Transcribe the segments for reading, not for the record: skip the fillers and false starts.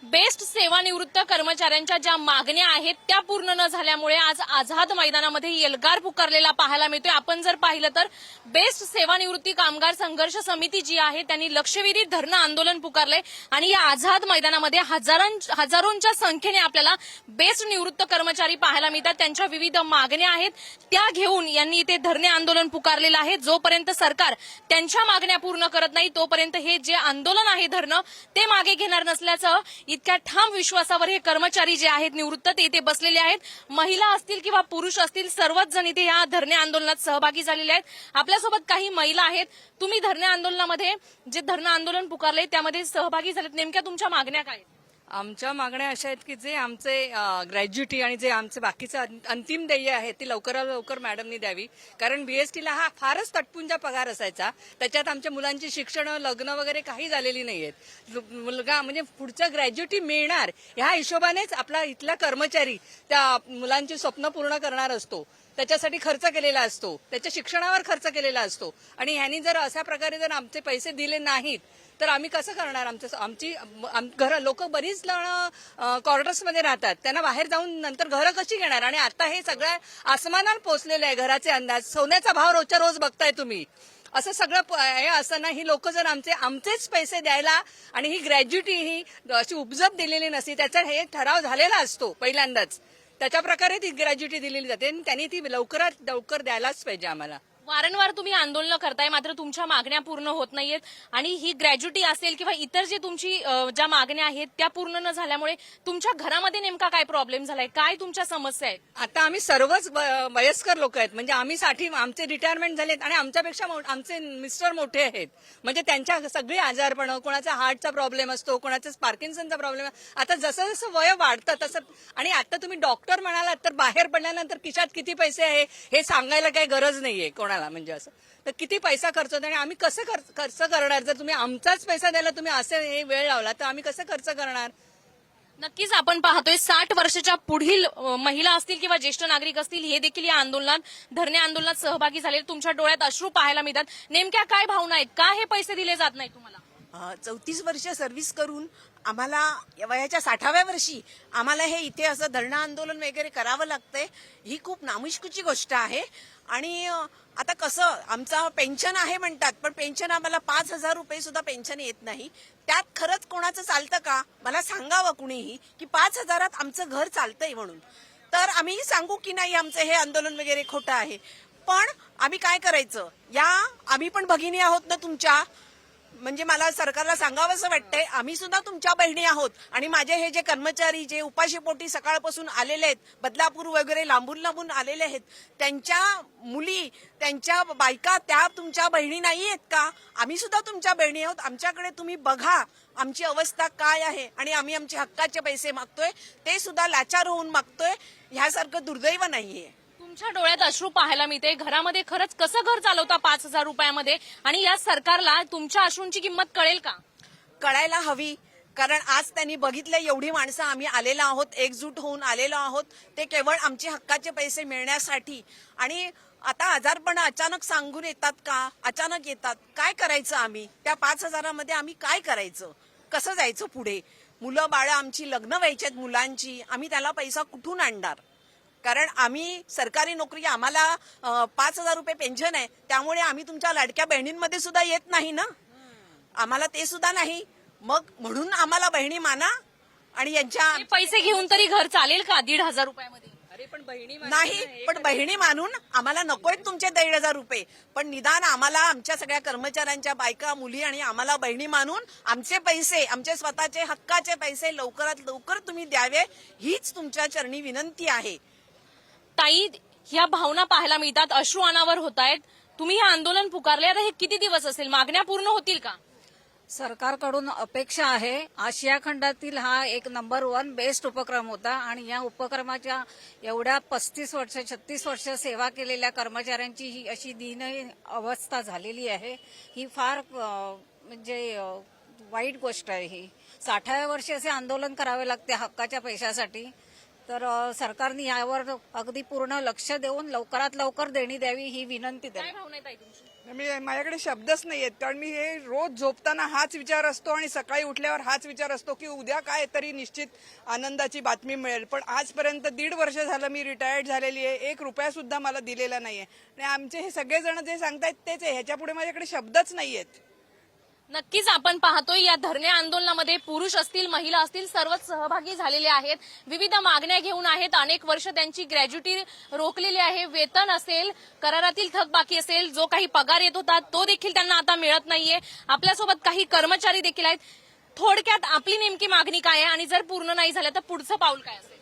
Best सेवानिवृत्त कर्मचाऱ्यांच्या ज्या मागण्या आहेत त्या पूर्ण न झाल्यामुळे आज आझाद मैदानामध्ये एल्गार पुकारलेला पाहायला मिळतोय। आपण जर पाहिलं तर बेस्ट सेवानिवृत्ती कामगार संघर्ष समिती जी आहे त्यांनी लक्षवेधी धरणं आंदोलन पुकारलंय आणि या आझाद मैदानामध्ये हजारोंच्या संख्येने आपल्याला बेस्ट निवृत्त कर्मचारी पाहायला मिळतात। त्यांच्या विविध मागण्या आहेत त्या घेऊन यांनी इथे धरणे आंदोलन पुकारलेलं आहे। जोपर्यंत सरकार त्यांच्या मागण्या पूर्ण करत नाही तोपर्यंत हे जे आंदोलन आहे धरणं ते मागे घेणार नसल्याचं इतक्या ठाम विश्वासावर हे कर्मचारी जे आहेत निवृत्त ते इथे बसलेले आहेत। महिला असतील किंवा पुरुष असतील सर्वच जण इथे या धरणे आंदोलनात सहभागी झालेले आहेत। आपल्यासोबत काही महिला आहेत। तुम्ही धरणे आंदोलनामध्ये जे धरणं आंदोलन पुकारले त्यामध्ये सहभागी झालेत, नेमक्या तुमच्या मागण्या काय? आमच्या मागण्या अशा आहेत की जे आमचे ग्रॅज्युटी आणि जे आमचे बाकीचे अंतिम देय आहे ती लवकरात लवकर मॅडमनी द्यावी। कारण बीएसटीला हा फारच तटपुंजा पगार असायचा, त्याच्यात आमच्या मुलांची शिक्षण लग्न वगैरे काही झालेली नाहीयेत। मुलगा म्हणजे पुढचं ग्रॅज्युटी मिळणार ह्या हिशोबानेच आपला इथला कर्मचारी त्या मुलांची स्वप्न पूर्ण करणार असतो, त्याच्यासाठी खर्च केलेला असतो, त्याच्या शिक्षणावर खर्च केलेला असतो। आणि ह्यांनी जर अशा प्रकारे जर आमचे पैसे दिले नाहीत तर आम्ही कसं करणार? आमची घरं लोक बरीच जण क्वार्टर्समध्ये राहतात, त्यांना बाहेर जाऊन नंतर घरं कशी घेणार? आणि आता हे सगळं आसमानात पोहोचलेलं आहे घराचे अंदाज, सोन्याचा भाव रोजच्या रोज बघताय तुम्ही। असं सगळं हे असताना ही लोक जर आमचेच पैसे द्यायला आणि ही ग्रॅज्युटी ही अशी उपजत दिलेली नसती, त्याचा हे ठराव झालेला असतो पहिल्यांदाच, त्याच्या प्रकारे ती ग्रॅज्युटी दिलेली जाते आणि त्यांनी ती लवकरात लवकर द्यायलाच पाहिजे आम्हाला। वारंवार तुम्ही आंदोलन करताय मात्र तुमच्या मागण्या पूर्ण होत नाहीयेत आणि ही ग्रॅज्युटी असेल किंवा इतर जे तुमची ज्या मागण्या आहेत त्या पूर्ण न झाल्यामुळे तुमच्या घरामध्ये नेमका काय प्रॉब्लेम झालाय, काय तुमच्या समस्या आहेत? आता आम्ही सर्वच वयस्कर लोक आहेत, म्हणजे आम्ही आमचे रिटायरमेंट झालेत आणि आमच्यापेक्षा आमचे मिस्टर मोठे आहेत, म्हणजे त्यांच्या सगळी आजारपण, कोणाचा हार्टचा प्रॉब्लेम असतो, कोणाचा पार्किन्सनचा प्रॉब्लेम। आता जसं जसं वय वाढतं तसं, आणि आता तुम्ही डॉक्टर म्हणालात तर बाहेर पडल्यानंतर खिशात किती पैसे आहे हे सांगायला काही गरज नाहीये कोणाला, म्हणजे असं तर किती पैसा खर्च होतो आणि आम्ही कसं खर्च करणार? जर तुम्ही आमचाच पैसा द्यायला तुम्ही असे हे वेळ लावला तर आम्ही कसं खर्च करणार? नक्कीच आपण पाहतोय 60 वर्षाच्या पुढील महिला असतील किंवा ज्येष्ठ नागरिक असतील हे देखील या आंदोलनात धरणे आंदोलनात सहभागी झाले। तुमच्या डोळ्यात अश्रू पाहायला मिळतात, नेमक्या काय भावना आहेत? का हे पैसे दिले जात नाही तुम्हाला? 34 वर्ष सर्व्हिस करून आम्हाला वयाच्या 60व्या वर्षी आम्हाला हे इथे असं धरणं आंदोलन वगैरे करावं लागतंय, ही खूप नामुष्कीची गोष्ट आहे। आणि आता कसं आमचं पेन्शन आहे म्हणतात, पण पेन्शन आम्हाला 5,000 रुपये सुद्धा पेन्शन येत नाही। त्यात खरंच कोणाचं चालतं का? मला सांगावं कुणीही की 5,000त आमचं घर चालतंय म्हणून, तर आम्ही सांगू की नाही आमचं हे आंदोलन वगैरे खोटं आहे। पण आम्ही काय करायचं? आम्ही पण भगिनी आहोत ना तुमच्या, म्हणजे मला सरकारला सांगावंसं वाटतंय, आम्ही सुद्धा तुमच्या बहिणी आहोत। आणि माझे हे जे कर्मचारी जे उपाशीपोटी सकाळपासून आलेले आहेत, बदलापूर वगैरे लांबून लांबून आलेले आहेत, त्यांच्या मुली त्यांच्या बायका त्या तुमच्या बहिणी नाही आहेत का? आम्ही सुद्धा तुमच्या बहिणी आहोत, आमच्याकडे तुम्ही बघा आमची अवस्था काय आहे। आणि आम्ही आमचे हक्काचे पैसे मागतोय, ते सुद्धा लाचार होऊन मागतोय, ह्यासारखं दुर्दैव नाहीये। तुमच्या डोळ्यात अश्रू पाहायला मिळते, घरामध्ये खरंच कसं घर चालवता 5,000 रुपयामध्ये? आणि या सरकारला तुमच्या अश्रूंची किंमत कळेल का? कळायला हवी, कारण आज त्यांनी बघितलं एवढी माणसं आम्ही आलेलो आहोत, एकजूट होऊन आलेलो आहोत, ते केवळ आमचे हक्काचे पैसे मिळण्यासाठी। आणि आता आजारपण अचानक सांगून येतात का? अचानक येतात, काय करायचं आम्ही? त्या 5,000मध्ये आम्ही काय करायचं? कसं जायचं पुढे? मुलं बाळं आमची लग्न व्हायच्यात मुलांची, आम्ही त्याला पैसा कुठून आणणार? कारण आम्ही सरकारी नोकरी, आम्हाला 5,000 रुपये पेन्शन आहे, त्यामुळे आम्ही तुमच्या लाडक्या बहिणींमध्ये सुद्धा येत नाही ना, आम्हाला ते सुद्धा नाही। मग म्हणून आम्हाला बहिणी माना आणि यांच्या पैसे घेऊन तरी घर चालेल का 1,500 रुपयामध्ये? अरे पण बहिणी नाही, पण बहिणी मानून आम्हाला नकोयत तुमचे 1,500 रुपये, पण निदान आम्हाला आमच्या सगळ्या कर्मचाऱ्यांच्या बायका मुली आणि आम्हाला बहिणी मानून आमचे पैसे, आमचे स्वतःचे हक्काचे पैसे लवकरात लवकर तुम्ही द्यावे, हीच तुमच्या चरणी विनंती आहे। ताई, ह्या भावना पाहायला मिळतात, अश्रू अनावर होत आहेत। तुम्ही हे आंदोलन पुकारले, आता हे किती दिवस असेल? मागण्या पूर्ण होतील का? सरकारकडून अपेक्षा आहे, आशिया खंडातील हा एक नंबर 1 बेस्ट उपक्रम होता आणि या उपक्रमाच्या एवढ्या 35 वर्ष 36 वर्ष सेवा केलेल्या कर्मचाऱ्यांची ही अशी दीन अवस्था झालेली आहे, ही फार म्हणजे वाईट गोष्ट आहे। ही 60व्या वर्षी असे आंदोलन करावे लागते हक्काच्या पैशासाठी, तर सरकारने यावर अगदी पूर्ण लक्ष देऊन लवकरात लवकर देणी द्यावी ही विनंती काय आहे। भावना आहे ताई तुमची? माझ्याकडे शब्दच नाही आहेत, कारण मी हे रोज झोपताना हाच विचार असतो आणि सकाळी उठल्यावर हाच विचार असतो की उद्या काय तरी निश्चित आनंदाची बातमी मिळेल. पण आजपर्यंत 1.5 वर्ष झालं मी रिटायर्ड झालेली आहे, 1 रुपया सुद्धा मला दिलेला नाहीये. आणि आमचे हे सगळेजण जे सांगतायत तेच आहे, ह्याच्या पुढे माझ्याकडे शब्दच नाही आहेत. नक्कीच आपण पाहतोय या धरणे आंदोलनामध्ये पुरुष असतील महिला असतील सर्वच सहभागी झालेले आहेत. विविध मागण्या घेऊन आहेत. अनेक वर्ष त्यांची ग्रॅज्युटी रोखलेली आहे. वेतन असेल, करारातील थकबाकी असेल, जो काही पगार येत होता तो देखील त्यांना आता मिळत नाहीये. आपल्यासोबत काही कर्मचारी देखील आहेत. थोडक्यात आपली नेमकी मागणी काय आहे आणि जर पूर्ण नाही झालं तर पुढचं पाऊल काय असेल?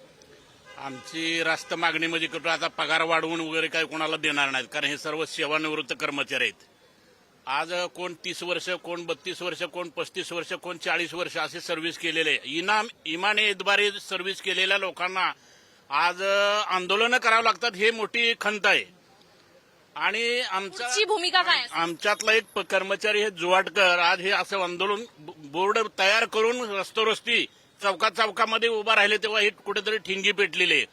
आमची रास्त मागणी म्हणजे कुठं आता पगार वाढवून वगैरे काही कोणाला देणार नाहीत, कारण हे सर्व सेवानिवृत्त कर्मचारी आहेत. आज कोण 30 वर्ष, कोण 32 वर्ष, कोण 35 वर्ष, कोण 40 वर्ष असे सर्व्हिस केलेले, इमाने एतबारे सर्व्हिस केलेल्या लोकांना आज आंदोलनं करावं लागतात. हे मोठी खंत आहे. आणि पुढची भूमिका काय असेल? आमच्यातला एक कर्मचारी हे जुवाटकर आज हे असं आंदोलन बोर्ड तयार करून रस्तोरस्ती चौकामध्ये उभा राहिले तेव्हा हे कुठेतरी ठिंगी पेटलेले.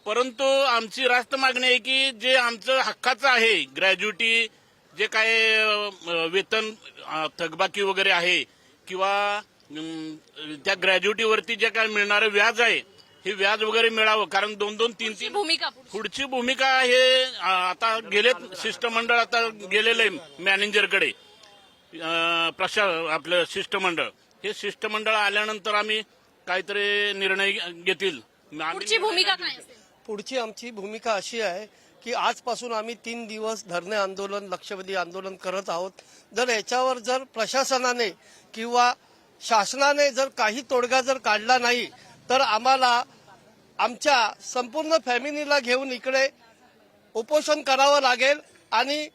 परंतु आमची रास्त मागणी आहे की जे आमचं हक्काचं आहे, ग्रॅज्युटी जे काय वेतन थकबाकी वगैरे आहे किंवा त्या ग्रॅज्युटीवरती जे काय मिळणारं व्याज आहे हे व्याज वगैरे मिळावं. कारण 2-2, 3-3 भूमिका पुढची भूमिका हे आता गेले शिष्टमंडळ आता गेलेलं आहे मॅनेजरकडे, आपलं शिष्टमंडळ. हे शिष्टमंडळ आल्यानंतर आम्ही काहीतरी निर्णय घेतील. पुढची भूमिका काय असेल? पुढची आमची भूमिका अशी आहे की आजपासून आम्ही 3 दिवस धरणे आंदोलन, लक्षवेधी आंदोलन करत आहोत. जर याच्यावर जर प्रशासनाने किंवा शासनाने जर काही तोडगा जर काढला नाही तर आम्हाला आमच्या संपूर्ण फॅमिलीला घेऊन इकडे उपोषण करावं लागेल. आणि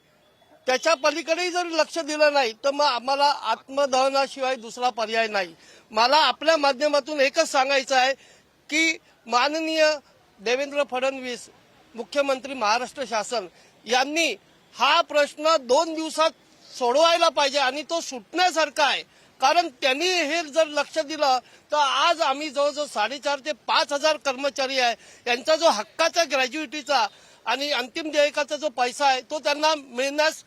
त्याच्या पलीकडेही जर लक्ष दिलं नाही तर मग आम्हाला आत्मदहनाशिवाय दुसरा पर्याय नाही. मला आपल्या माध्यमातून एकच सांगायचं आहे की माननीय देवेंद्र फडणवीस मुख्यमंत्री महाराष्ट्र शासन यांनी हा प्रश्न 2 दिवसात सोडवायला पाहिजे आणि तो सुटण्यासारखा आहे. कारण त्यांनी हे जर लक्ष दिलं तर आज आम्ही जवळजवळ 4,500 ते 5,000 कर्मचारी आहे, यांचा जो हक्काचा ग्रॅज्युटीचा आणि अंतिम देयकाचा जो पैसा आहे तो त्यांना मिळण्यास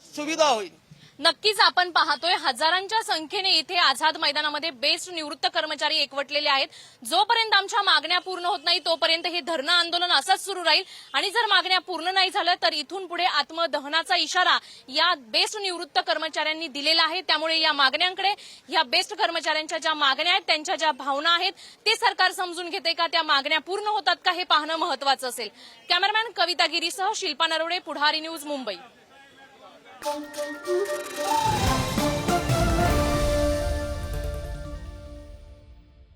सुविधा होईल. नक्कीच आपण पाहतोय हजारांच्या संख्येने इथे आझाद मैदानामध्ये बेस्ट निवृत्त कर्मचारी एकवटलेले आहेत. जोपर्यंत आमच्या मागण्या पूर्ण होत नाही तोपर्यंत हे धरणं आंदोलन असंच सुरू राहील. आणि जर मागण्या पूर्ण नाही झालं तर इथून पुढे आत्मदहनाचा इशारा या बेस्ट निवृत्त कर्मचाऱ्यांनी दिलेला आहे. त्यामुळे या मागण्यांकडे, या बेस्ट कर्मचाऱ्यांच्या ज्या मागण्या आहेत, त्यांच्या ज्या भावना आहेत ते सरकार समजून घेते का, त्या मागण्या पूर्ण होतात का, हे पाहणं महत्वाचं असेल. कॅमेरामॅन कविता गिरीसह शिल्पा नरोडे, पुढारी न्यूज, मुंबई.